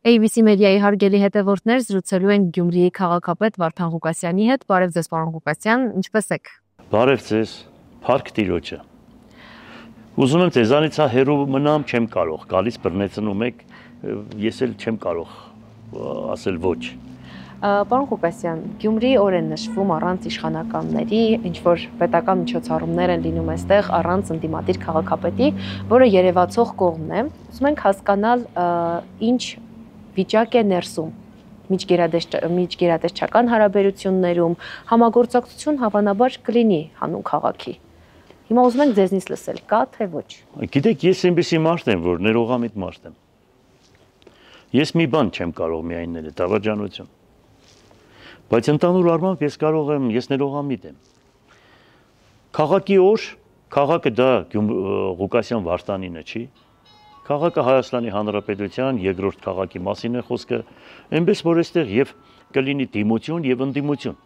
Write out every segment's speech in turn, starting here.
ABC Media-ի հարգելի հետևորդներ, զրուցելու ենք Գյումրիի քաղաքապետ Վարդան Ղուկասյանի հետ։ Բարև ձեզ, պարոն Ղուկասյան, ինչպե՞ս եք։ Բարև ձեզ, փառք Տիրոջը։ Ուզում եմ ձեզանից հեռու մնամ, չեմ կարող, գալիս բռնեցնում եք, ես էլ չեմ կարող ասել ոչ։ Պարոն Ղուկասյան, Գյումրիի օր են նշվում առանց իշխանականների, ինչ որ պետական միջոցառումներ են լինում այստեղ առանց ընդդիմադիր քաղաքապետի, որը երևացող կողմն է։ Ուզում ենք հասկանալ, ինչ վիճակ է ներսում միջգերատեսչական հարաբերություններում, համագործակցություն հավանաբար կլինի հանուն քաղաքի։ Հիմա ուզում ենք ձեզնից լսել, կա թե ոչ։ Գիտեք, ես այնպեսի մարդ եմ, որ ներողամիտ մարդ եմ։ Ես մի բան չեմ կարող միայն ներել, դավաճանություն։ Բայց ընդհանուր առմամբ ես ներողամիտ եմ։ Քաղաքի օր, քաղաքը դա Ղուկասյան Վարդանինը չի։ Քաղաքը Հայաստանի Հանրապետության երկրորդ քաղաքի մասին է խոսքը, այնպես որ այստեղ եւ կլինի դիմություն եւ ընդդիմություն։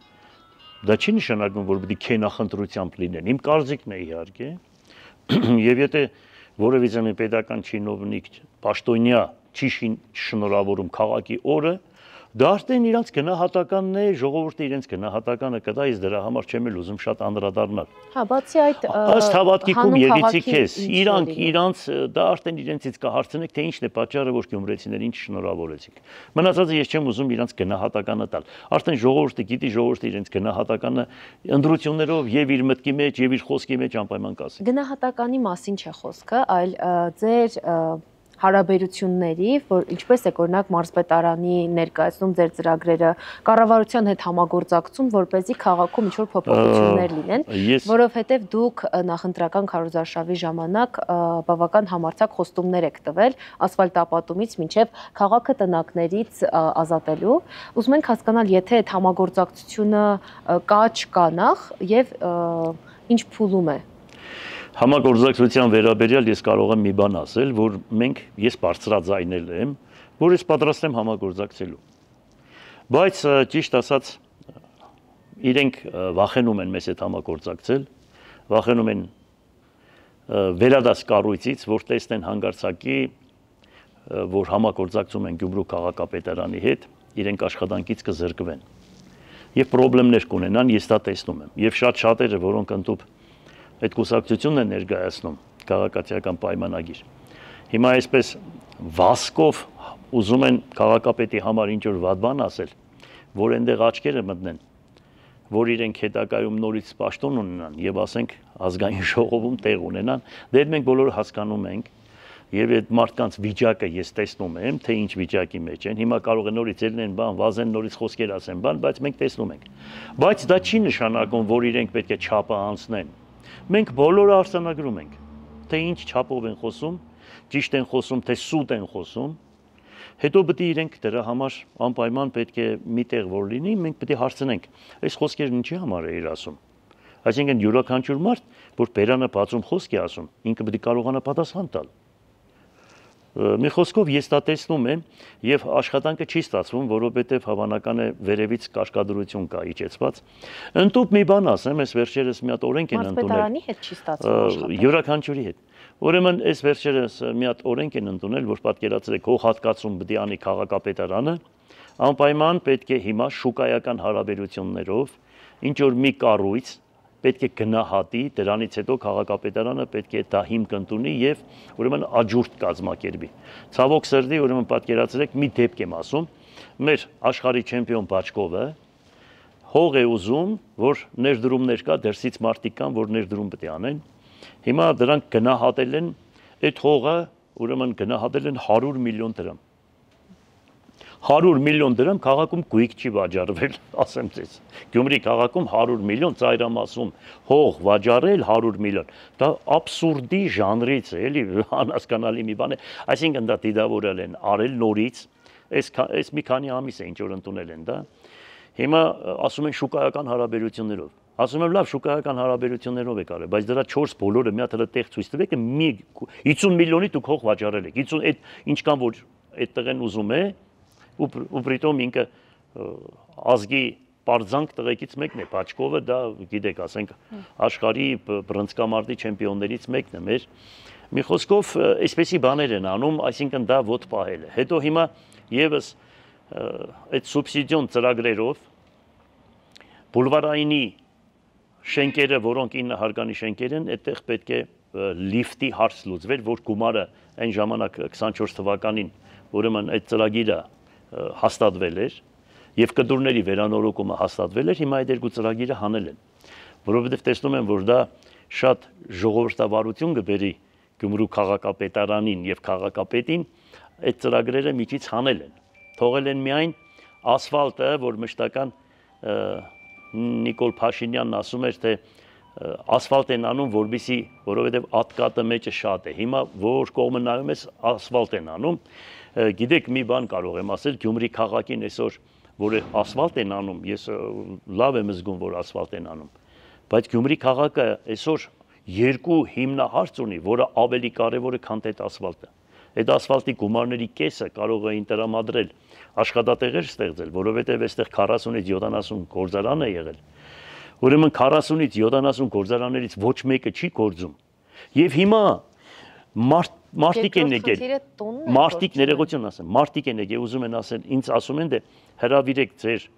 Դա չի նշանակում, որ պիտի քենախնդրությամբ լինեն։ Իմ կարծիքն է իհարկե, եւ եթե որևիցե մի պետական չինովնիկ, պաշտոնյա չի շնորհավորում քաղաքի օրը, դա արդեն իրանց գնահատականն է, ժողովուրդը իրենց գնահատականը կտա, իսկ դրա համար չեմ էլ ուզում շատ անդրադառնալ։ Հա, բացի այդ, ըստ հավատքիքում եղիցիք ես, իրանք դա արդեն իրենցից կհարցնեք, թե ինչն է պատճառը, որ գյումրեցիներին չշնորհավորեցիք։ Մնացածը ես չեմ ուզում իրանց գնահատականը տալ։ Արդեն ժողովուրդը գիտի, ժողովուրդը իրենց գնահատականը ընդրություններով եւ իր մտքի մեջ եւ իր խոսքի մեջ անպայման կասի։ Գնահատականի մասին չէ խոսքը, այլ ձեր հարաբերությունների, որ ինչպես եք օրինակ մարզպետարանի ներկայացնում ձեր ծրագրերը, կառավարության հետ համագործակցում, որպեսզի քաղաքում ինչ-որ փոփոխություններ լինեն, որովհետև դուք նախընտրական քարոզարշավի ժամանակ բավական համարձակ խոստումներ եք տվել ասֆալտապատումից մինչև քաղաքը տնակներից ազատելու։ Ուզում ենք հասկանալ, եթե այդ համագործակցությունը կա, չկա նախ եւ ինչ փուլում է։ Համագործակցության վերաբերյալ ես կարող եմ մի բան ասել, որ ես բարձրաձայնել եմ, որ ես պատրաստ եմ համագործակցելու։ Բայց ճիշտ ասած, իրենք վախենում են մեզ հետ համագործակցել, վախենում են վերադաս կառույցից, որ տեսնեն հանգարցակի, որ համագործակցում են Գյումրու քաղաքապետարանի հետ, իրենք աշխատանքից կզրկվեն։ Եվ խնդիրներ կունենան, ես դա տեսնում եմ։ Եվ շատերը, որոնք ընդհանուր այդ կուսակցությունն է ներկայացնում քաղաքացիական պայմանագիր։ Հիմա այսպես վասկով ուզում են քաղաքապետի համար ինչ-որ վատ բան ասել, որ այնտեղ աչքերը մտնեն, որ իրենք հետագայում նորից պաշտոն ունենան եւ ասենք ազգային ժողովում տեղ ունենան, դե մենք բոլորը հասկանում ենք եւ այդ մարդկանց վիճակը ես տեսնում եմ, թե ինչ վիճակի մեջ են։ Հիմա կարող է նորից ելնեն բան, վազեն նորից խոսքեր ասեն բան, բայց մենք տեսնում ենք։ Բայց դա չի նշանակում, որ իրենք պետք է չափը անցնեն։ Մենք բոլորը արձանագրում ենք, թե ինչ չափով են խոսում, ճիշտ են խոսում, թե սուտ են խոսում, հետո պետք է իրենք դրա համար անպայման պետք է միտեղ որ լինի, մենք պետք է հարցնենք, այս խոսքերն ինչի համար է իր ասում։ Այսինքն յուրաքանչյուր մարդ, որ բերանը բացում խոսք է ասում, ինքը պետք է կարողանա պատասխան տալ։ Մի խոսքով ես դա տեսնում եմ եւ աշխատանքը չի ստացվում, որովհետեւ հավանական է վերևից կաշկադրություն կա իջեցված։ Ընտուփ մի բան ասեմ, այս վերջերս մի հատ օրենք են ընդունել։ Մարզպետարանի հետ չի ստացվում աշխատանքը։ Յուրաքանչյուրի հետ։ Ուրեմն այս վերջերս մի հատ օրենք են ընդունել, որ պատկերացրեք հողհատկացում պետք է անի քաղաքապետարանը, անպայման պետք է հիմա շուկայական հարաբերություններով ինչ որ մի կառույց պետք է գնահատի, դրանից հետո քաղաքապետարանը պետք է դա հիմք ընդունի եւ ուրեմն աջուրդ կազմակերպի։ Ցավոք սրտի, ուրեմն պատկերացրեք մի դեպք եմ ասում, մեր աշխարհի չեմպիոն Բաչկովը հող է ուզում, որ ներդրումներ կա, դերսից մարդիկ կան, որ ներդրում պետք է անեն։ Հիմա դրանք գնահատել են այդ հողը, ուրեմն գնահատել են 100 միլիոն դրամ։ 100 միլիոն դրամ քաղաքում գույք չի վաճառվել, ասեմ ձեզ։ Գյումրի քաղաքում 100 միլիոն ծայրամասում հող վաճառել 100 միլիոն։ Դա աբսուրդի ժանրից է, էլի անհասկանալի մի բան է։ Այսինքն դա դիտավորել են, արել նորից, այս մի քանի ամիս է ինչ որ ընդունել են դա։ Հիմա ասում են շուկայական հարաբերություններով։ Ասում եմ լավ, շուկայական հարաբերություններով եք արել, բայց դրա 4 բոլորը մի հատ տեղ ցույց տվեք, 50 միլիոնի դուք հող վաճառել եք։ 50 այդ ինչքան որ այդ տղեն ուզում է, ու պրիտոմ ինքը ազգի պարզանք տղեկից մեկն է, Բաչկովը, դա գիտեք, ասենք աշխարհի բռնցքամարտի չեմպիոններից մեկն է մեր։ Մի խոսքով, այսպեսի բաներ են անում, այսինքն դա ոտ պահել է։ Հետո հիմա եւս այդ սուբսիդիոն ծրագրերով բուլվարայինի շենքերը, որոնք 9 հարկանի շենքեր են, այդտեղ պետք է լիֆտի հարց լուծվեր, որ գումարը այն ժամանակ 24 թվականին, ուրեմն այդ ծրագիրը հաստատվել էր եւ կդուրների վերանորոգումը հաստատվել էր, հիմա այդ երկու ծրագիրը հանել են, որովհետեւ տեսնում են, որ դա շատ ժողովրդավարություն կբերի Գյումրու քաղաքապետարանին եւ քաղաքապետին, այդ ծրագրերը միջից հանել են, թողել են միայն ասֆալտը, որ մշտական Նիկոլ Փաշինյանն ասում էր, թե ասֆալտ են անում, որովհետև ատկատը մեջը շատ է։ Հիմա որ կողմը նայում ես, ասֆալտ են անում։ Գիտեք, մի բան կարող եմ ասել, Գյումրի քաղաքին այսօր, որ ասֆալտ են անում, ես լավ եմ զգում, որ ասֆալտ են անում, բայց Գյումրի քաղաքը այսօր երկու հիմնահարց ունի, որը ավելի կարևոր է, քան այդ ասֆալտը։ Այդ ասֆալտի գումարների կեսը կարող է տրամադրել աշխատատեղեր ստեղծել, որովհետև այստեղ 40-ից 70 գործարան է եղել։ Ուրեմն 40-ից 70 գործարաններից ոչ մեկը չի գործում։ Եվ հիմա մարտիկ են եկել, մարտիկ ներողություն ասեմ, մարտիկ են եկել, ուզում են ասել, ինձ ասում են, դե հրավիրեք ձեր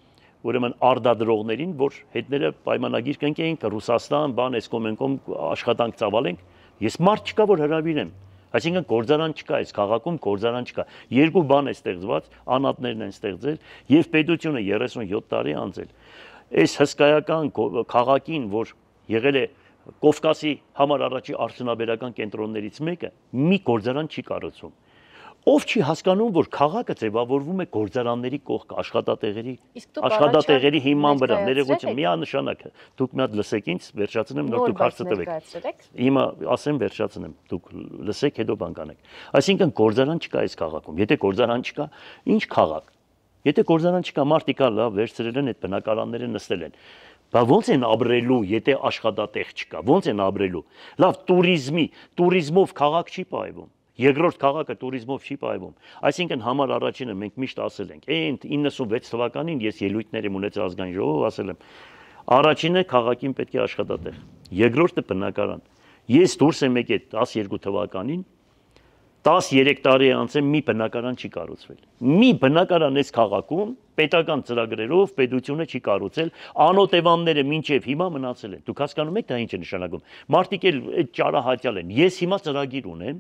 ուրեմն արդադրողներին, որ հետները պայմանագիր կնքեինք, Ռուսաստան, բան, Էսկոմենկոմ աշխատանք ծավալենք, ես մարդ չկա, որ հրավիրեմ։ Այսինքն գործարան չկա, այս քաղաքում գործարան չկա։ Երկու բան է ստեղծված, անատներն են ստեղծել եւ պետությունը 37 տարի անցել։ Այս հսկայական քաղաքին, որ եղել է Կովկասի համար առաջի արդյունաբերական կենտրոններից մեկը, մի գործարան չի կառուցում։ Ով չի հասկանում, որ քաղաքը ձևավորվում է գործարանների կողք, աշխատատեղերի հիման վրա, ներողություն, միանշանակ, դուք մի հատ լսեք ինձ, վերջացնեմ, նոր դուք հարցը տվեք։ Հիմա ասեմ, վերջացնեմ, դուք լսեք, հետո բան կանեք։ Այսինքն գործարան չկա այս քաղաքում։ Եթե գործարան չկա, ինչ քաղաք։ Եթե գործարան չկա, մարդիկ լավ վերցրել են այդ բնակարանները նստել են։ Բա ո՞նց են ապրելու, եթե աշխատատեղ չկա։ Ո՞նց են ապրելու։ Լավ, տուրիզմով քաղաք չի պահվում։ Երկրորդ քաղաքը տուրիզմով չի պահվում։ Այսինքն համար առաջինը մենք միշտ ասել ենք, այն 96 թվականին ես ելույթներ եմ ունեցել ազգային ժողով, ասել եմ, առաջինը քաղաքին պետք է աշխատատեղ, երկրորդը բնակարան։ Ես դուրս եմ եկել 12 թվականին, 13 տարի է անցել, մի բնակարան չի կառուցվել։ Մի բնակարան այս քաղաքում պետական ծրագրերով պետությունը չի կառուցել, անօտևանները մինչև հիմա մնացել են։ Դուք հասկանում եք դա ինչ է նշանակում։ Մարդիկ էլ այդ ճարահատյալ են։ Ես հիմա ծրագիր ունեմ,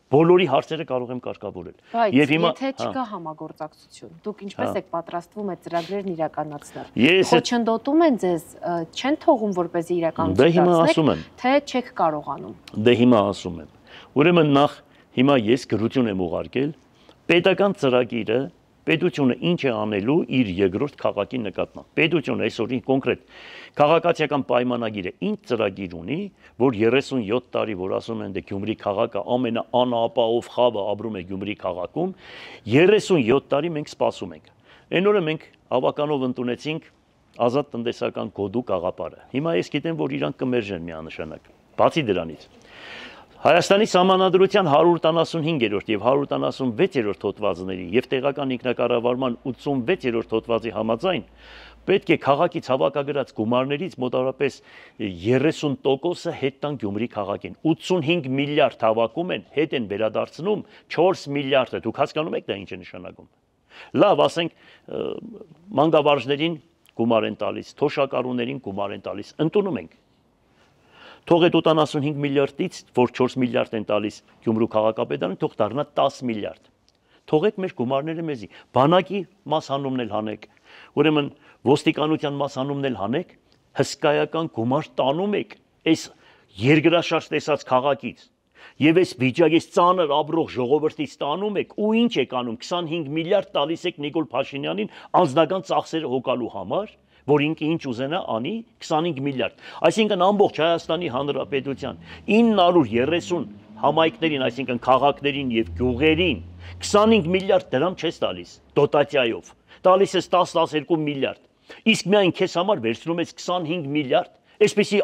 բոլորի հարցերը կարող եմ կարգավորել։ Եվ հիմա եթե չկա համագործակցություն, դուք ինչպես եք պատրաստվում այդ ծրագրերն իրականացնել։ Խոչընդոտում են ձեզ, չեն թողում որպեսզի իրականություն դարձնեք, թե չեք կարողանում։ Դե հիմա ասում եմ։ Ուրեմն նախ հիմա ես գրություն եմ ուղարկել, պետական ծրագիրը պետությունը ինչ է անելու իր երկրորդ քաղաքի նկատմամբ։ Պետությունը այսօրին կոնկրետ քաղաքացիական պայմանագիրը ինչ ծրագիր ունի, որ 37 տարի, որ ասում են, դե Գյումրի քաղաքը ամենաանապահով խավը ապրում է Գյումրի քաղաքում, 37 տարի մենք սպասում ենք։ Այն օրը մենք ավականով ընդունեցինք ազատ տնտեսական կոդու գաղափարը։ Հիմա ես գիտեմ, որ իրանք կմերժեն միանշանակ։ Բացի դրանից Հայաստանի Սահմանադրության 195-րդ եւ 196-րդ հոդվածների եւ տեղական ինքնակառավարման 86-րդ հոդվածի համաձայն պետք է քաղաքից հավաքագրած գումարներից մոտավորապես 30%-ը հետ տան Գյումրի քաղաքին։ 85 միլիարդ հավաքում են, հետ են վերադարձնում 4 միլիարդը։ Դուք հասկանում եք դա ինչ է նշանակում։ Լավ, ասենք մանկավարժներին գումար են տալիս, թոշակառուներին գումար են տալիս, ընդունում ենք։ Թող այդ 85 միլիարդից, որ 4 միլիարդ են տալիս Գյումրու քաղաքապետարանը, թող դառնա 10 միլիարդ։ Թողեք մեր գումարները մեզի, բանակի մասհանումն էլ հանեք, ուրեմն ոստիկանության մասհանումն էլ հանեք, հսկայական գումար տանում եք այս երկրաշարժ տեսած քաղաքից։ Եվ այս վիճակից ծանր ապրող ժողովրդից տանում եք ու ինչ եք անում, 25 միլիարդ տալիս եք Նիկոլ Փաշինյանին անձնական ծախսերը հոգալու համար, որ ինքը ինչ ուզենա անի 25 միլիարդ։ Այսինքն ամբողջ Հայաստանի Հանրապետության 930 համայնքներին, այսինքն քաղաքներին եւ գյուղերին 25 միլիարդ դրամ չես տալիս դոտացիայով։ Տալիս ես 10-12 միլիարդ։ Իսկ միայն քեզ համար վերցնում ես 25 միլիարդ։ Այսպեսի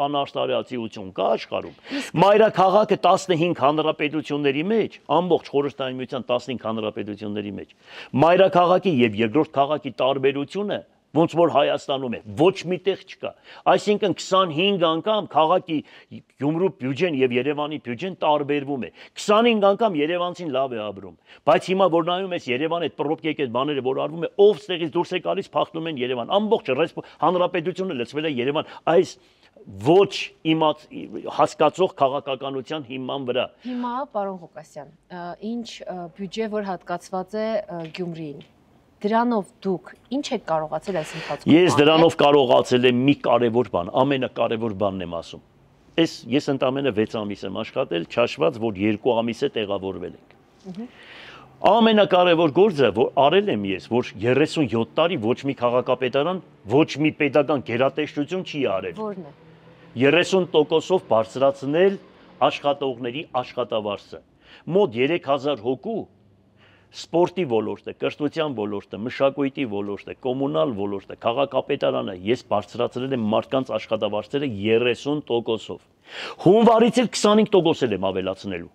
անարտարացիություն կա աշխարհում։ Մայրաքաղաքը 15 հանրապետությունների մեջ, ամբողջ Խորհրդային Միության 15 հանրապետությունների մեջ։ Մայրաքաղաքի եւ երկրորդ քաղաքի տարբերությունը ոնց որ Հայաստանում է, ոչ միտեղ չկա։ Այսինքն 25 անգամ քաղաքի Գյումրու բյուջեն եւ Երևանի բյուջեն տարբերվում է։ 25 անգամ երևանցին լավ է ապրում, բայց հիմա որ նայում ես Երևան այդ պրոբկեկ այդ բաները որ արվում է, ով ստեղից դուրս է գալիս, փախնում են Երևան։ Ամբողջ հանրապետությունը լցվել է Երևան այս ոչ իմաց հասկացող քաղաքականության հիման վրա։ Հիմա պարոն Ղուկասյան, ինչ բյուջե որ հատկացված է Գյումրիին, դրանով դուք ինչ եք կարողացել այս ընթացքում։ Ես դրանով կարողացել եմ մի կարևոր բան, ամենակարևոր բանն եմ ասում։ Ես ընդամենը 6 ամիս եմ աշխատել, չհաշված որ 2 ամիս է տեղավորվել ենք։ Ամենակարևոր գործը, որ արել եմ ես, որ 37 տարի ոչ մի քաղաքապետարան, ոչ մի պետական գերատեսչություն չի արել։ Որն է։ 30%-ով բարձրացնել աշխատողների աշխատավարձը։ Մոտ 3000 հոգու սպորտի ոլորտը, կրթության ոլորտը, մշակույթի ոլորտը, կոմունալ ոլորտը, քաղաքապետարանը ես բարձրացրել եմ մարդկանց աշխատավարձերը 30%-ով։ Հունվարից էլ 25% եմ ավելացնելու։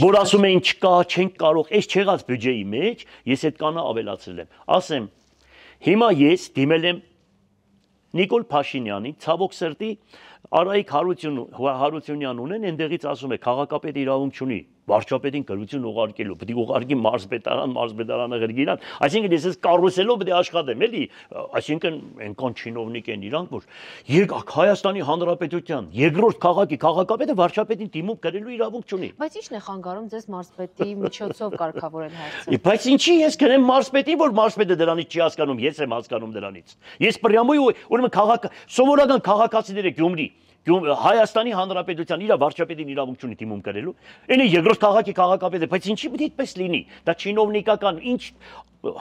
Որ ասում էին չկա, չենք կարող, այս չեղած բյուջեի մեջ ես այդ կանա ավելացրել եմ։ Ասեմ, հիմա ես դիմել եմ Նիկոլ Փաշինյանի, ցավոք սրտի Արայիկ Հարությունյան ունեն, այնտեղից ասում է քաղաքապետը իրավունք չունի վարչապետին գրություն ուղարկելու, պետք է ուղարկի մարզպետարանը գրգիրան, այսինքն ես կառուսելով պետք է աշխատեմ, էլի, այսինքն այնքան չինովնիկ են իրանք, որ Հայաստանի Հանրապետության երկրորդ քաղաքի քաղաքապետը վարչապետին դիմում գրելու իրավունք չունի։ Բայց ի՞նչն է խանգարում ձեզ մարզպետի միջոցով կարգավորել հարցը։ Բայց ինչի ես գրեմ մարզպետին, որ մարզպետը դրանից չի հասկանում, ես եմ հասկանում դրանից։ Ես պրյամոյ ուրեմն սովորական քաղաքացիները Գյումրի Հայաստանի Հանրապետության իր վարչապետին իրավունք չունի դիմում գրելու։ Այնը երկրորդ քաղաքի քաղաքապետը, բայց ինչի պետք է այդպես լինի։ Դա չինովնիկական, ինչ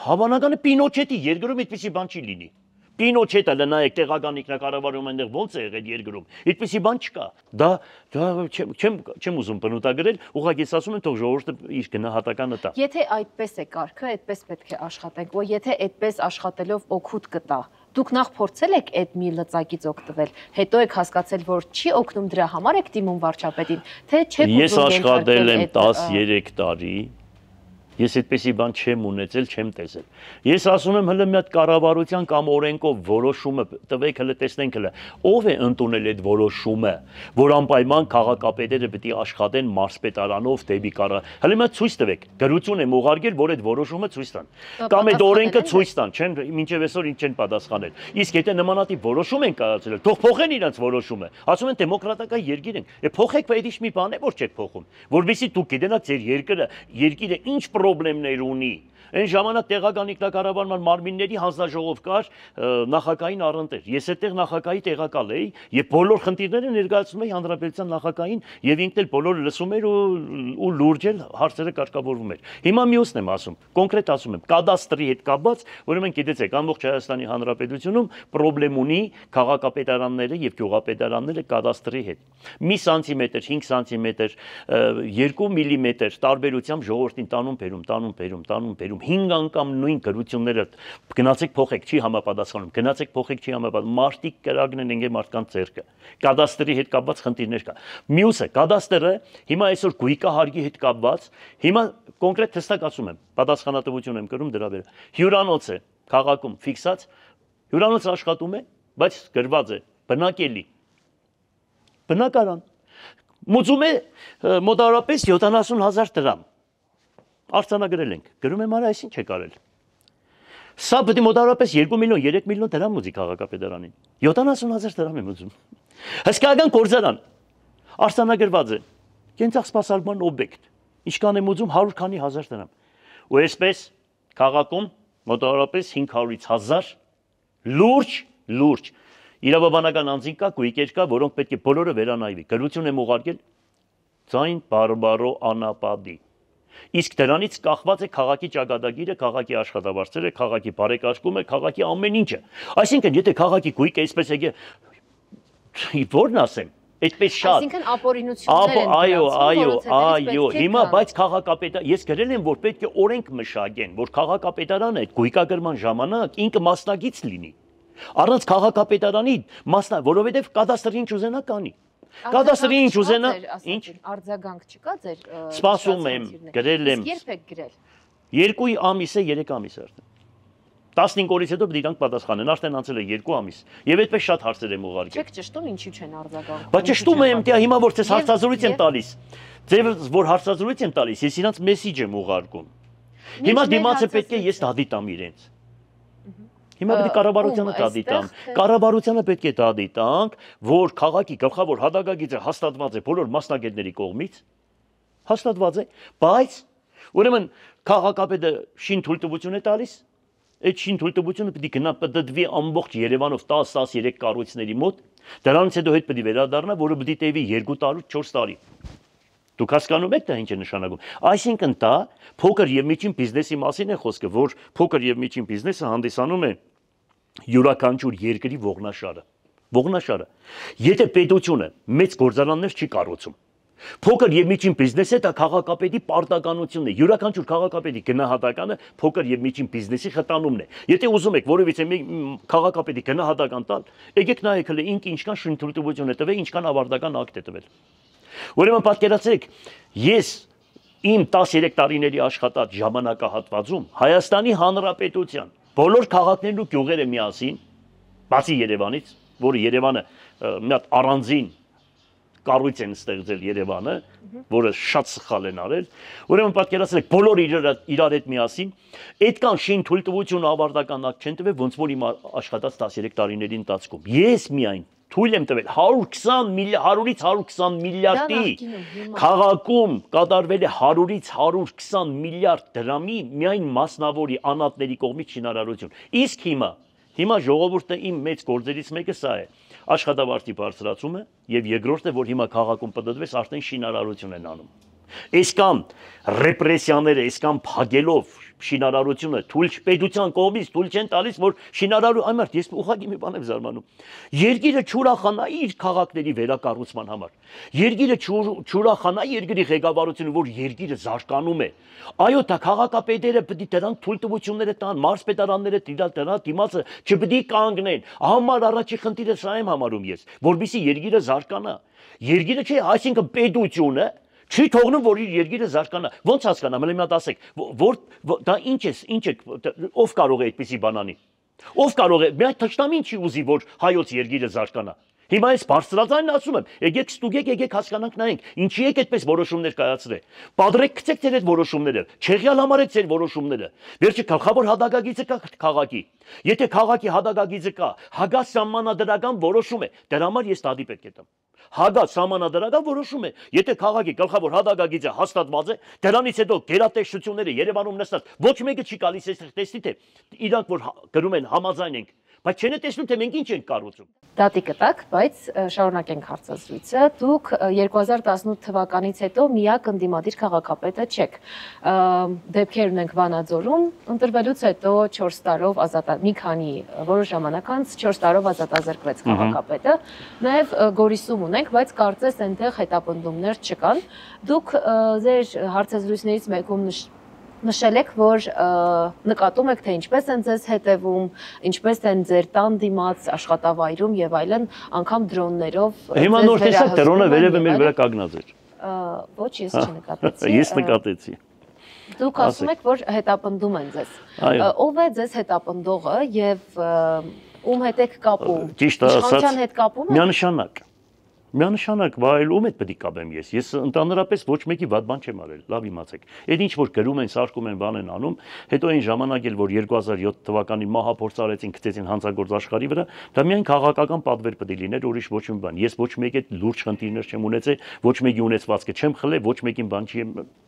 հավանական է Պինոչետի երկրում այդպեսի բան չի լինի։ Պինոչետը նայեք տեղական ինքնակառավարումը այնտեղ ոնց է եղել երկրում։ Այդպեսի բան չկա։ Դա չեմ ուզում բնութագրել, ուղղակի ես ասում եմ թող ժողովուրդը իր գնահատականը տա։ Եթե այդպես է կարգը, այդպես պետք է աշխատենք, որ եթե այդպես աշխատելով օգուտ կտա, դուք նախ փորձել եք այդ մի լծակից օգտվել, հետո եք հասկացել, որ չի օգնում, դրա համար եք դիմում վարչապետին, թե չեք ուզում։ Ես աշխատել եմ 13 տարի, ես այդպեսի բան չեմ ունեցել, չեմ տեսել։ Ես ասում եմ հələ մի հատ կառավարության կամ օրենքով որոշումը տվեք, հələ տեսնենք հələ ով է ընդունել այդ որոշումը, որ անպայման քաղաքապետերը պետք է աշխատեն մարզպետարանով դեպի հələ մի հատ ցույց տվեք, գրություն եմ ուղարկել, որ այդ որոշումը ցույց տան։ Կամ այդ օրենքը ցույց տան, չեն մինչև այսօր ինչ չեն պատասխանել։ Իսկ եթե նմանատիպ որոշում են կայացրել, թող փոխեն իրենց որոշումը։ Ասում են դեմոկրատական երկիր ենք։ Փոխեք, բայց ինչ մի բան է, որ չեք փոխում, որովհետեւ դուք գիտենաք ձեր երկիրը ինչ պրոբլեմներ ունի։ Այն ժամանակ տեղական ինքնակառավարման մարմինների հանձնաժողով կար նախագահային առընթեր։ Ես այդտեղ նախագահի տեղակալ էի եւ բոլոր խնդիրները ներկայացնում էի հանրապետության նախագահին եւ ինքն էլ բոլորը լսում էր ու լուրջ էլ հարցերը կարգավորվում էր։ Հիմա մյուսն եմ ասում, կոնկրետ ասում եմ, կադաստրի հետ կապված, ուրեմն գիտեցեք, ամբողջ Հայաստանի Հանրապետությունում պրոբլեմ ունի քաղաքապետարանները եւ գյուղապետարանները կադաստրի հետ։ Մի սանտիմետր, 5 սանտիմետր, 2 միլիմետր տարբերությամբ ժողովրդին տանում բերում 5 անգամ նույն գրությունները գնացեք փոխեք, չի համապատասխանում, գնացեք փոխեք, չի համապատասխանում, մարտիկ կրակն են մարդկանց ձեռքը։ Կադաստրի հետ կապված խնդիրներ կա։ Մյուսը, կադաստրը հիմա այսօր գույկահարգի հետ կապված, հիմա կոնկրետ հստակացում եմ, պատասխանատվություն եմ կրում դրա վրա։ Հյուրանոց է քաղաքում ֆիքսած, հյուրանոցը աշխատում է, բայց գրված է բնակելի։ Բնակարան։ Մուծում է մոտավորապես 70,000 դրամ։ Արձանագրել ենք, գրում եմ արա, այս ինչ եք արել։ Սա պետք է մոտավորապես 2 միլիոն, 3 միլիոն դրամ ուզի քաղաքապետարանին։ 70,000 դրամ եմ ուզում։ Հսկայական գործարան, արձանագրված է, կենցաղ սպասարկման օբյեկտ, ինչքան եմ ուզում 100 քանի հազար դրամ։ Ու այսպես քաղաքում մոտավորապես 500-ից 1000 լուրջ իրավաբանական անձինք կա, գույքեր կա, որոնք պետք է բոլորը վերանայվի։ Գրություն եմ ուղարկել ձայն բարբարո անապադի։ Իսկ դրանից կախված է քաղաքի ճակատագիրը, քաղաքի աշխատավարձերը, քաղաքի բարեկարգումը, քաղաքի ամեն ինչը։ Այսինքն, եթե քաղաքի գույքը այսպես եկե, որն ասեմ, այդպես շատ։ Այսինքն ապօրինություններ են։ Այո, հիմա բայց քաղաքապետարանը, ես գրել եմ, որ պետք է օրենք մշակեն, որ քաղաքապետարանը այդ գույքագրման ժամանակ ինքը մասնագիծ լինի։ Առանց քաղաքապետարանի որովհետև կադաստրի ինչ ուզենա կանի։ Կադաստրի ինչ ուզենա, ինչ արձագանք չկա ձեր սպասում եմ, գրել եմ։ Երբ եք գրել։ 2 ամիս է, 3 ամիս արդեն։ 15 օրից հետո պետք է իրանք պատասխանեն, արդեն անցել է 2 ամիս։ Եվ այդպես շատ հարցեր եմ ուղարկել։ Չեք ճշտում, ինչի չեն արձագանքում։ Բայց ճշտում եմ, դե հիմա որ ցես հարցազրույց եմ տալիս։ Ձեզ որ հարցազրույց եմ տալիս, ես իրանց մեսիջ եմ ուղարկում։ Հիմա դիմացը պետք է ես դադի տամ իրենց։ Հիմա պետք է կառավարությանը դադի տամ։ Կառավարությանը պետք է դադի տանք, որ քաղաքի գլխավոր հադագագիծը հաստատված է բոլոր մասնագետների կողմից։ Հաստատված է, բայց ուրեմն քաղաքապետը շին թույլտվություն է տալիս։ Այդ շին թույլտվությունը պետք է գնա պատդվի ամբողջ Երևանով 10-13 կառույցների մոտ։ Դրանից հետո հետ պետք է վերադառնա, որը պետք է տևի 2 տարի, 4 տարի։ Դուք հասկանում եք դա ինչ է նշանակում։ Այսինքն դա փոքր եւ միջին բիզնեսի մասին է խոսքը, որ փոքր եւ միջին բիզնեսը հանդիսանում է յուրաքանչյուր երկրի ողնաշարը։ Ողնաշարը։ Եթե պետությունը մեծ գործարաններ չի կառուցում, փոքր եւ միջին բիզնեսը դա քաղաքապետի պարտականությունն է։ Յուրաքանչյուր քաղաքապետի գնահատականը փոքր եւ միջին բիզնեսի խտանումն է։ Եթե ուզում եք որևիցե քաղաքապետի գնահատական տալ, եկեք նայեք հələ ինքը ինչքան շնորհտվություն է տվել, ինչքան ավարտական ակտ է տվել։ Ուրեմն պատկերացրեք, ես իմ 13 տարիների աշխատած ժամանակահատվածում Հայաստանի Հանրապետության բոլոր քաղաքներն ու գյուղերը միասին, բացի Երևանից, որը Երևանը մի հատ առանձին կառույց են ստեղծել Երևանը, որը շատ սխալ են արել, ուրեմն պատկերացրեք, բոլոր իրար հետ միասին, այդքան շին թույլտվություն ավարտական ակտ չեն տվել, ոնց որ իմ աշխատած 13 տարիների ընթացքում։ Ես միայն թույլ եմ տվել 100-ից 120 միլիարդի քաղաքում կատարվել է 100-ից 120 միլիարդ դրամի միայն մասնավորի անատների կողմից շինարարություն։ Իսկ հիմա ժողովուրդը իմ մեծ գործերից մեկը սա է։ Աշխատավարձի բարձրացումը եւ երկրորդը, որ հիմա քաղաքում պատդվես արդեն շինարարություն են անում։ Այսքան ռեպրեսիաները, այսքան փագելով շինարարությունը թույլ պետության կողմից թույլ չեն տալիս, որ շինարարու այմարտ ես ուղղակի մի բան եմ զարմանում։ Երկիրը չուրախանա իր քաղաքների վերակառուցման համար։ Երկիրը չուրախանա երկրի ղեկավարությունը, որ երկիրը զարգանում է։ Այո, դա քաղաքապետերը պետք է դրանք թույլտվությունները տան, մարզպետարանները դրա դիմացը չպետք է կանգնեն։ Համար առաջի խնդիրը սա եմ համարում ես, որովհետեւ երկիրը զարգանա։ Երկիրը չէ, այսինքն պետությունը չի թողնում, որ իր երկիրը զարգանա։ Ոնց հասկանամ, հələ մի հատ ասեք, որ դա ինչ է, ով կարող է այդպիսի բան անի։ Ով կարող է, մի հատ թշնամին չի ուզի, որ հայոց երկիրը զարգանա։ Հիմա ես բարձրաձայն ասում եմ, եկեք ստուգեք, եկեք հասկանանք նայենք, ինչի եք այդպես որոշումներ կայացրել։ Պատրեք գցեք ձեր այդ որոշումները, չեղյալ համարեք ձեր որոշումները։ Վերջի գլխավոր հադագագիծը կա քաղաքի։ Եթե քաղաքի հադագագիծը կա, հագա սահմանադրական որոշում է, դրա համար ես դադի պետք է տամ։ Հագա սահմանադրական որոշում է, եթե քաղաքի գլխավոր հադագագիծը հաստատված է, դրանից հետո գերատեսչությունները Երևանում նստած ոչ մեկը չի գալիս այստեղ տեսնի թե իրանք որ գրում են համաձայն ենք, բայց չեն տեսնում թե մենք ինչ ենք կառուցում։ Դատի կտակ, բայց շարունակենք հարցազրույցը։ Դուք 2018 թվականից հետո միակ ընդդիմադիր քաղաքապետը չեք։ Դեպքեր ունենք Վանաձորում, ընտրվելուց հետո 4 տարով մի քանի որոշ ժամանակ անց 4 տարով ազատազրկվեց քաղաքապետը։ Նաև Գորիսում ունենք, բայց կարծես այնտեղ հետապնդումներ չկան։ Դուք ձեր հարցազրույցներից մեկում նշել եք, որ նկատում եք, թե ինչպես են ձեզ հետևում, ինչպես են ձեր տան դիմաց աշխատավայրում եւ այլն, անգամ դրոններով։ Հիմա նոր տեսակ դրոնը վերևը մեր վրա կանգնած էր։ Ոչ, ես չնկատեցի։ Ես նկատեցի։ Դուք ասում եք, որ հետապնդում են ձեզ։ Ով է ձեզ հետապնդողը եւ ում հետ եք կապում։ Ճիշտ ասած, իշխանության հետ կապում եք։ Միանշանակ։ Միանշանակ, բայց ում հետ պետք է կապեմ ես։ Ես ընդհանրապես ոչ մեկի վատ բան չեմ արել, լավ իմացեք։ Այդ ինչ որ գրում են, սարքում են, բան են անում, հետո այն ժամանակ էլ որ 2007 թվականին մահափորձ արեցին, գցեցին հանցագործ աշխարհի վրա, դա միայն քաղաքական պատվեր պետք է լիներ, ուրիշ ոչ մի բան։ Ես ոչ մեկի հետ լուրջ խնդիրներ չեմ ունեցել, ոչ մեկի ունեցվածքը չեմ խլել, ոչ մեկին բան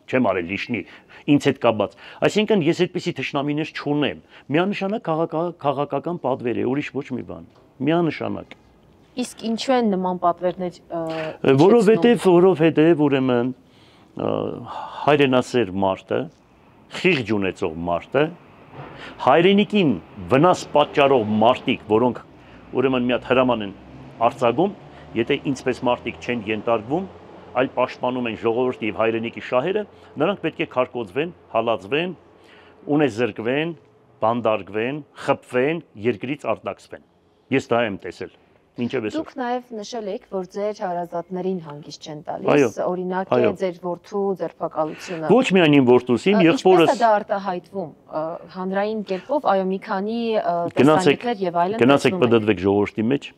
չեմ արել լիշնի, ինձ հետ կապված։ Այսինքն ես այդպիսի թշնամիներ չունեմ։ Միանշանակ քաղաքական պատվեր է, ուրիշ ոչ մի բան։ Միանշանակ։ Իսկ ինչու են նման պատվերներ որովհետև ուրեմն հայրենասեր մարդը, խիղճ ունեցող մարդը, հայրենիքին վնաս պատճառող մարդիկ, որոնք ուրեմն մի հատ հրաման են արձակում, եթե ինձպես մարդիկ չեն ենթարկվում, այլ պաշտպանում են ժողովրդի եւ հայրենիքի շահերը, նրանք պետք է քարկոծվեն, հալածվեն, ունեզրկվեն, բանդարգվեն, խփվեն, երկրից արտաքսվեն։ Ես դա եմ տեսել։ Մինչև այսօր։ Դուք նաև նշել եք, որ ձեր հարազատներին հանգիստ չեն տալիս, օրինակ է ձեր որդու ձերբակալությունը։ Ոչ միայն իմ որդուսին, եղբորս։ Ինչպես է դա արտահայտվում հանրային կերպով, այո, մի քանի տեսանյութեր եւ այլն։ Գնացեք պտտվեք ժողովրդի մեջ,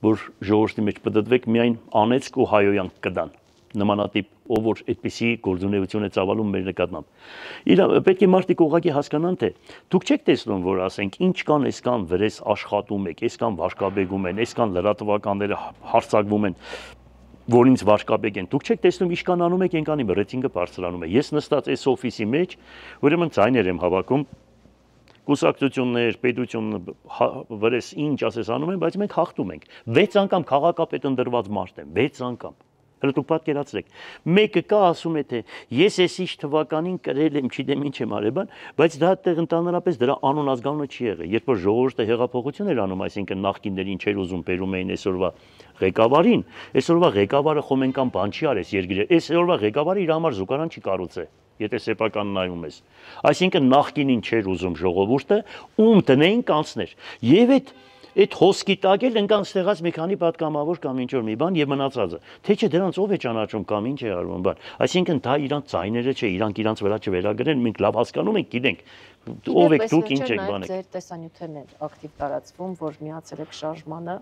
որ ժողովրդի մեջ պտտվեք, միայն անեծք ու հայոյանք կդան։ Նմանատիպ ով որ այդպիսի գործունեություն է ծավալում մեր նկատմամբ։ Պետք է մարդիկ ուղղակի հասկանան, թե դուք չեք տեսնում, որ ասենք ինչ կան, այսքան վրես աշխատում եք, այսքան վարկաբեկում են, այսքան լրատվականները հարցակվում են, որ ինձ վարկաբեկ են։ Դուք չեք տեսնում ինչքան անում եք, այնքանի ռեյտինգը բարձրանում է։ Ես նստած այս օֆիսի մեջ, ուրեմն ձայներ եմ հավաքում, կուսակցություններ, պետություն, վրես ինչ ասես անում են, բայց մենք հաղթում ենք։ 6 անգամ քաղաքապետ ընդրված մարդ եմ, 6 անգամ։ Հələ դուք պատկերացրեք։ Մեկը կա ասում է թե ես էսիշ թվականին կրել եմ, չգիտեմ ինչ եմ արել, բայց դա այդտեղ ընդհանրապես դրա անուն ազգանունը չի եղել։ Երբ որ ժողովուրդը հեղափոխություն էր անում, այսինքն նախկիններին չէր ուզում բերում էին այսօրվա ղեկավարին, այսօրվա ղեկավարը խոմենկան բան չի արես երկիրը, այսօրվա ղեկավարը իր համար զուգարան չի կառուցել, եթե սեփական նայում ես։ Այսինքն նախկինին չէր ուզում ժողովուրդը, ում տնեին կանցներ։ Եվ այդ հոսքի տակ էլ ընկան ստեղած մի քանի պատգամավոր կամ ինչ որ մի բան եւ մնացածը։ Թե չէ դրանց ով է ճանաչում կամ ինչ է արվում, բան։ Այսինքն դա իրանց ձայները չէ, իրանք իրանց վրա չվերագրեն, մենք լավ հասկանում ենք, գիտենք ով եք դուք, ինչ եք բանեք։ Ձեր տեսանյութերն են ակտիվ տարածվում, որ միացել եք շարժմանը։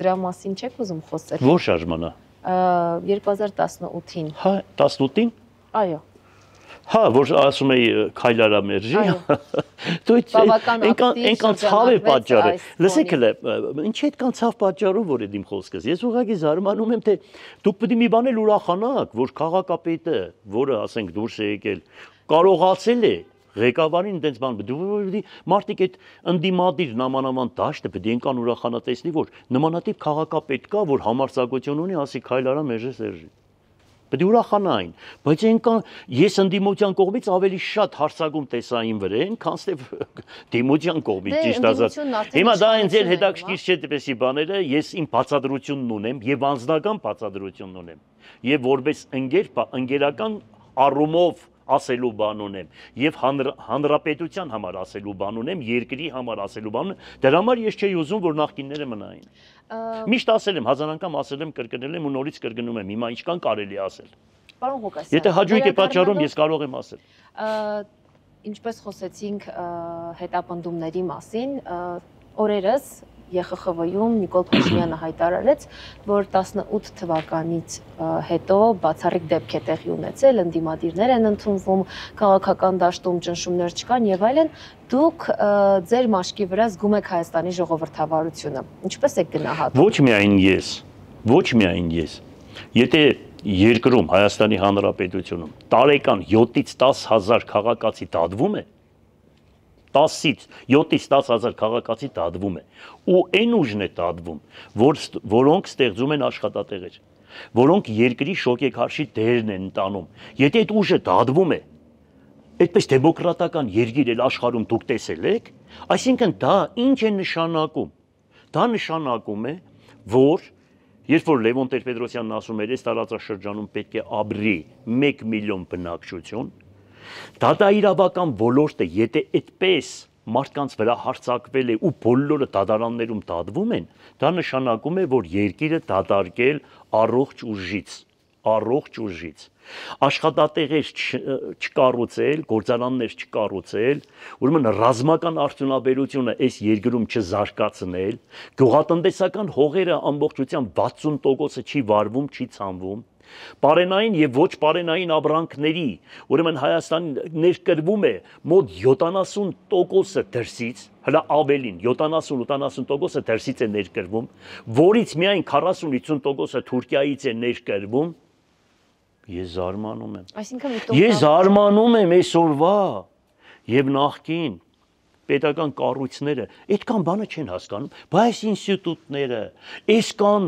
Դրա մասին չեք ուզում խոսել։ Ո՞ր շարժմանը։ 2018-ին։ Հա, 18-ին։ Այո։ Հա, որ ասում էի քայլարա մերժի։ Դու այնքան ցավ է պատճառը։ Լսեք հələ, ինչ այդքան ցավ պատճառով որ է իմ խոսքս։ Ես ուղղակի զարմանում եմ, թե դուք պետք է մի բան էլ ուրախանաք, որ քաղաքապետը, որը ասենք դուրս է եկել, կարողացել է ղեկավարին այդպես բան, դու մարդիկ այդ ընդդիմադիր նամանավան դաշտը պետք է այնքան ուրախանա տեսնի, որ նմանատիպ քաղաքապետ կա, որ համարձակություն ունի, ասի քայլարա մերժի Սերժի։ Պետք է ուրախանային, բայց այնքան ես ընդդիմության կողմից ավելի շատ հարցակում տեսա իմ վրան, քան ստեվ դիմության կողմից ճիշտ ասած։ Հիմա դա ինձ էլ հետաքրքիր չէ դեպեսի բաները, ես իմ բացատրությունն ունեմ եւ անձնական բացատրությունն ունեմ։ Եվ որպես ընկերական առումով ասելու բան ունեմ եւ հանրապետության համար ասելու բան ունեմ, երկրի համար ասելու բան ունեմ։ Դրա համար ես չէի ուզում, որ նախկինները մնային։ Միշտ ասել եմ, հազար անգամ ասել եմ, կրկնել եմ ու նորից կրկնում եմ, հիմա ինչքան կարելի ասել։ Պարոն Ղուկասյան, եթե հաջող է պատճառում, ես կարող եմ ասել։ Ինչպես խոսեցինք հետապնդումների մասին, օրերս ԵԽԽՎ-ում Նիկոլ Փաշինյանը հայտարարեց, որ 18 թվականից հետո բացառիկ դեպք է տեղի ունեցել, ընդդիմադիրներ են ընդունվում, քաղաքական դաշտում ճնշումներ չկան եւ այլն, դուք ձեր մաշկի վրա զգում եք Հայաստանի ժողովրդավարությունը։ Ինչպես եք գնահատում։ Ոչ միայն ես, ոչ միայն ես։ Եթե երկրում Հայաստանի Հանրապետությունում տարեկան 7-ից 10,000 քաղաքացի դատվում է, 10-ից 7-ից 10,000 քաղաքացի դատվում է ու այն ուժն է դատվում, որոնք ստեղծում են աշխատատեղեր, որոնք երկրի շոկեքարշի դերն են տանում։ Եթե այդ ուժը դատվում է, այդպես դեմոկրատական երկիր էլ աշխարհում դուք տեսել եք, այսինքն դա ինչ է նշանակում։ Դա նշանակում է, որ երբ որ Լևոն Տեր-Պետրոսյանն ասում էր, այս տարածաշրջանում պետք է ապրի 1 միլիոն բնակչություն, դա իրավական ոլորտը, եթե այդպես մարդկանց վրա հարձակվել է ու բոլորը դատարաններում դատվում են, դա նշանակում է, որ երկիրը դատարկել առողջ ուժից, աշխատատեղեր չկառուցել, գործարաններ չկառուցել, ուրեմն ռազմական արդյունաբերությունը այս երկրում չզարգացնել, գյուղատնտեսական հողերը ամբողջությամբ 60%-ը չի վարվում, չի ցանվում, պարենային եւ ոչ պարենային ապրանքների, ուրեմն Հայաստան ներկրվում է մոտ 70%-ը դրսից, հələ ավելին 70-80%-ը դրսից է ներկրվում, որից միայն 40-50%-ը Թուրքիայից է ներկրվում։ Ես զարմանում եմ։ Ես զարմանում եմ այսօրվա եւ նախկին պետական կառույցները այդքան բանը չեն հասկանում, բայց ինստիտուտները, այսքան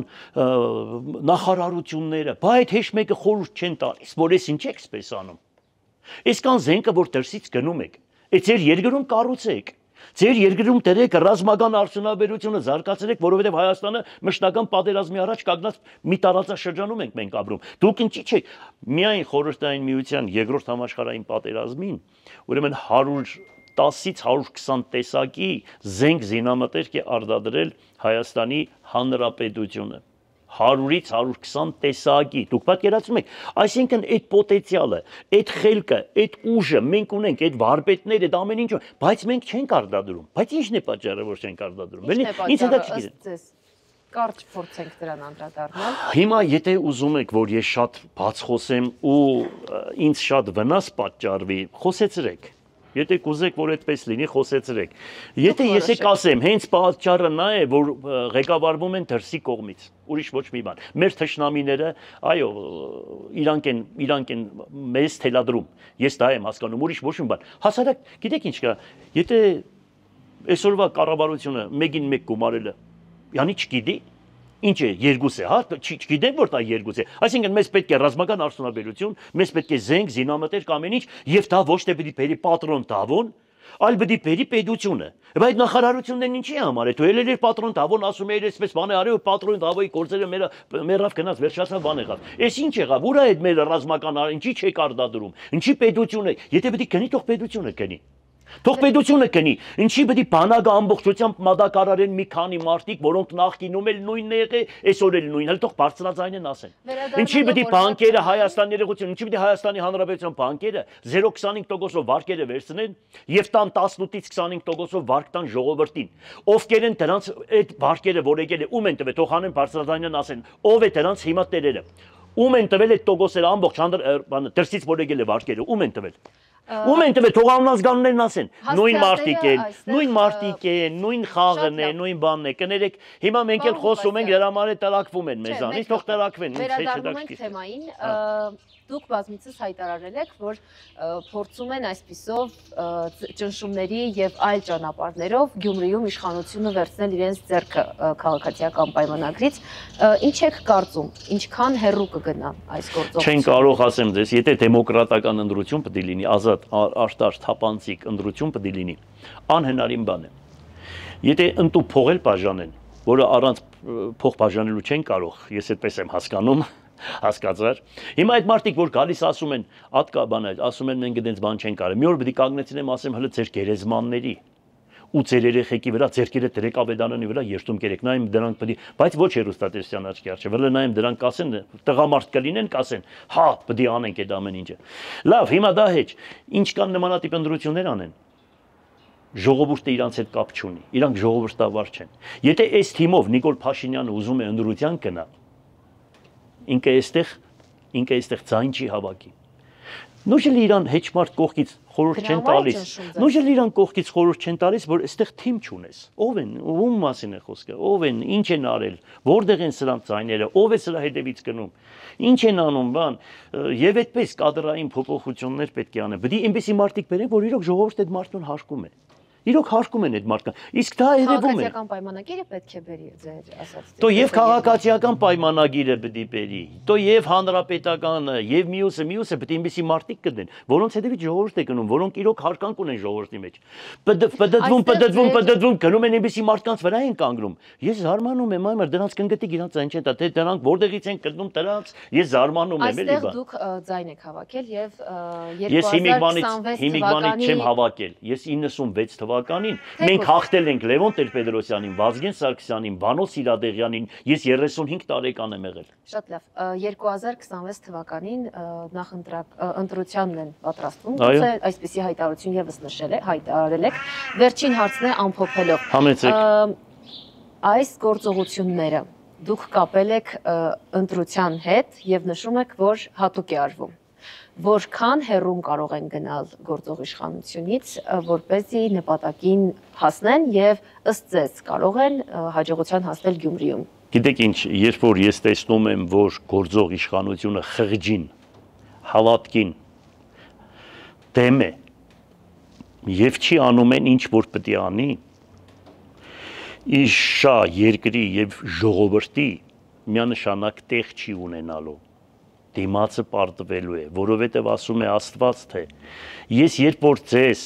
նախարարությունները, բայց հեշտ մեկը խորհուրդ չեն տալիս, որ ես ինչ եք սպես անում։ Այսքան զենքը որ դրսից գնում եք, այդ ձեր երկրում կառուցեք, ձեր երկրում դրեք ռազմական արդյունաբերությունը զարգացրեք, որովհետև Հայաստանը մշտական պատերազմի առաջ կանգնած մի տարածաշրջանում ենք մենք ապրում։ Դուք ինչի՞ չեք միայն Խորհրդային Միության երկրորդ համաշխարհային պատերազմին, ուրեմն 100 10-ից 120 տեսակի զենք զինամթերք է արտադրել Հայաստանի Հանրապետությունը։ 100-ից 120 տեսակի։ Դուք պատկերացնում եք, այսինքն այդ պոտենցիալը, այդ խելքը, այդ ուժը մենք ունենք, այդ վարպետները, այդ ամեն ինչը, բայց մենք չենք արտադրում։ Բայց ի՞նչն է պատճառը, որ չենք արտադրում։ Ինչ հետաքրքիր է։ Կարճ փորձենք դրան անդրադառնալ։ Հիմա եթե ուզում եք, որ ես շատ բաց խոսեմ ու ինձ շատ վնաս պատճառվի, խոսեցրեք։ Եթե կուզեք, որ այդպես լինի, խոսեցրեք։ Եթե ես եք ասեմ, հենց պատճառը նա է, որ ղեկավարվում են դրսի կողմից, ուրիշ ոչ մի բան։ Մեր թշնամիները, այո, իրանք են մեզ թելադրում։ Ես դա եմ հասկանում, ուրիշ ոչ մի բան։ Հասարակ, գիտեք ինչ կա, եթե այսօրվա կառավարությունը մեկին մեկ գումարելը Յանի չգիտի, ինչ է, երկուս է, հա, չգիտենք, որ դա երկուս է։ Այսինքն մեզ պետք է ռազմական արդյունաբերություն, մեզ պետք է զենք, զինամթերք, ամեն ինչ, եւ դա ոչ թե պիտի բերի պատրոն տավոն, այլ պիտի բերի պետությունը։ Բայց նախարարություններն ինչի համար է, դու ելել էր պատրոն տավոն, ասում էր, այսպես բան է արել, ու պատրոն տավոյի գործերը մերավ գնաց, վերջացավ բան եղավ։ Էս ինչ եղավ, ուր է այդ մեր ռազմական, ինչի չեք արտադրում, ինչի պետությունը, եթե պիտի գնի, թող պետությունը գնի։ Թող պետությունը գնի, ինչի պետք է բանակը ամբողջությամբ մատակարարեն մի քանի մարդիկ, որոնք նախկինում էլ նույնն է եղել, այսօր էլ նույնն, հələ թող բարձրաձայնեն ասեն։ Ինչի պետք է բանկերը Հայաստանի երեխություն, ինչի պետք է Հայաստանի Հանրապետության բանկերը 0.25%-ով վարկերը վերցնեն եւ տան 18-ից 25%-ով վարկ տան ժողովրդին։ Ովքեր են դրանց այդ վարկերը, որ եկել է, ում են տվել, թող հանեն բարձրաձայնեն ասեն, ով է դրանց հիմա տերերը։ Ում են տվել այդ տոկոսերը ամբողջ դրսից որ եկել է վարկերը, ում են տվել։ Ում են տվել, թող անունազգանուններն ասեն, նույն մարդիկ են, նույն խաղն է, նույն բանն է, կներեք, հիմա մենք էլ խոսում ենք, դրա համար է տրակվում են մեզանից, թող տրակվեն, ինձ հետ չդաշկի։ Թեմային, դուք բազմիցս հայտարարել եք, որ փորձում են այսպիսով ճնշումների եւ այլ ճանապարհներով Գյումրիում իշխանությունը վերցնել իրենց ձեռքը քաղաքացիական պայմանագրից, ինչ եք կարծում, ինչքան հեռու կգնա այս գործողությունը։ Չեն կարող ասեմ ձեզ, եթե դեմոկրատական ընտրություն պետք է լինի, ազատ, արտար, թափանցիկ ընտրություն պետք է լինի, անհնարին բան է։ Եթե ընտու փողել բաժանեն, որը առանց փող բաժանելու չեն կարող, ես այդպես եմ հասկանում, հասկացար։ Հիմա այդ մարդիկ, որ գալիս ասում են, ատկա բան է, ասում են մենք այդպես բան չեն կարող։ Մի օր պետք է կանգնեցնեմ, ասեմ, հələ ձեր գերեզմանների ու ձեր երեխեքի վրա, ձերքերը դրեք ավետարանի վրա երթում կերեք, նայեմ դրանք պետք է, բայց ոչ հերոստատեսյան աչքի առջև, հələ նայեմ դրանք կասեն, տղամարդ կլինեն, կասեն, հա, պետք է անենք այդ ամեն ինչը։ Լավ, հիմա դա հեչ, ինչ կան նմանատիպ ընտրություններ անեն։ Ժողովուրդը իրանց հետ կապ չունի, իրանք ժողովրդավար չեն։ Եթե այս թիմով Նիկոլ Փաշինյանը ուզում է ընտրության գնա, ինքը այստեղ ձայն չի հավաքի։ Նույնիսկ իրան հեչմարտ կողքից խորհուրդ չեն տալիս։ Նույնիսկ իրան կողքից խորհուրդ չեն տալիս, որ այստեղ թիմ չունես։ Ով են, ում մասին է խոսքը, ով են, ինչ են արել, որտեղ են սրանց ձայները, ով է սրա հետևից գնում։ Ինչ են անում, բան, եւ այդպես կադրային փոփոխություններ պետք է անեն։ Պետք է այնպեսի մարդիկ բերեն, որ իրոք ժողովուրդը այդ մարդուն հարգում է։ Իրոք հարկում են այդ մարդկան։ Իսկ դա երևում է։ Քաղաքացիական պայմանագիրը պետք է բերի ձեր ասած։ Դո եւ քաղաքացիական պայմանագիրը պետք է բերի։ Դո եւ հանրապետականը եւ մյուսը պետք է այնպիսի մարդիկ կդեն, որոնց հետևից ժողովուրդ է գնում, որոնք իրոք հարկանք ունեն ժողովրդի մեջ։ Պդդվում, գնում են այնպիսի մարդկանց վրա են կանգնում։ Ես զարմանում եմ, այմար դրանց կնգտիկ իրանց այն չեն տա, թե դրանք որտեղից են գտնում դրանց, ես զարմանում եմ էլի բա։ Այստեղ դուք ձայն եք հավաքել եւ 2026 չեմ հավաքել։ Ես 96 թվականին մենք հաղթել ենք Լևոն Տեր-Պետրոսյանին, Վազգեն Սարգսյանին, Վանո Սիրադեղյանին, ես 35 տարեկան եմ եղել։ Շատ լավ, 2026 թվականին նախընտրությանն են պատրաստվում, գուցե այսպիսի հայտարարություն եւս հայտարարել եք։ Վերջին հարցն է ամփոփելով։ Այս գործողությունները դուք կապել եք ընտրության հետ եւ նշում եք, որ հատուկ է արվում։ Որքան հեռուն կարող են գնալ գործող իշխանությունից, որպեսզի նպատակին հասնեն եւ ըստ ձեզ կարող են հաջողության հասնել Գյումրիում։ Գիտեք ինչ, երբ որ ես տեսնում եմ, որ գործող իշխանությունը խղճին, հավատքին դեմ է եւ չի անում են ինչ որ պետք է անի, իշա երկրի եւ ժողովրդի միանշանակ տեղ չի ունենալու։ Դիմացը պարտվելու է, որովհետև ասում է Աստված, թե ես երբ որ ձեզ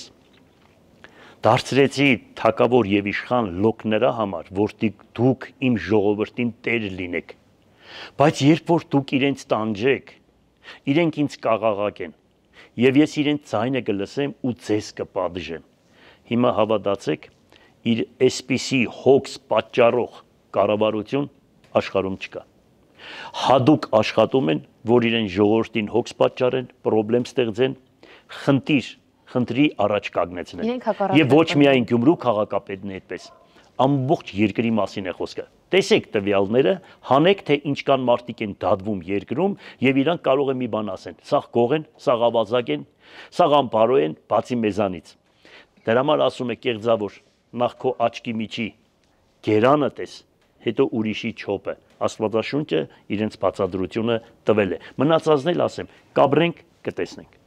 դարձրեցի թակավոր եւ իշխան լոկ նրա համար, որ դուք իմ ժողովրդին տեր լինեք, բայց երբ որ դուք իրենց տանջեք, իրենք ինձ կաղաղակեն, եւ ես իրենց ձայնը կլսեմ ու ձեզ կպատժեմ, Հիմա հավատացեք, իր այսպիսի հոգս պատճառող կառավարություն աշխարհում չկա։ Հadouk աշխատում են, որ իրեն ժողովրդին հոգս պատճառեն, խնդրեմ ստեղծեն, խնդրի առաջ կանգնեցնեն։ Եվ ոչ միայն Գյումրու քաղաքապետն է այդպես, ամբողջ երկրի մասին է խոսքը։ Տեսեք տվյալները, հանեք թե ինչքան մարդիկ են դատվում երկրում եւ իրանք կարող են մի բան ասեն։ Սաղ գող են, սաղ ավազակ են, սաղ անբարո են, բացի մեզանից։ Դրա համար ասում է կեղծավոր, նախ քո աչքի միջի գերանը տես, հետո ուրիշի չոպը։ Աստվածաշունչը իրենց բացատրությունը տվել է։ Մնացածն էլ ասեմ, կաբրենք, կտեսնենք։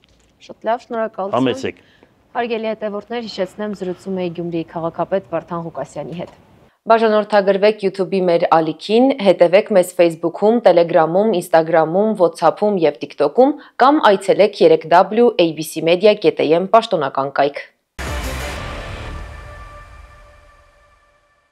Շատ լավ, շնորհակալություն։ Համեցեք։ Հարգելի հետևորդներ, հիշեցնեմ զրուցում էի Գյումրիի քաղաքապետ Վարդան Ղուկասյանի հետ։ Բաժանորդագրվեք YouTube-ի մեր ալիքին, հետևեք մեզ Facebook-ում, Telegram-ում, Instagram-ում, WhatsApp-ում եւ TikTok-ում կամ այցելեք 3w.abcmedia.am պաշտոնական կայք։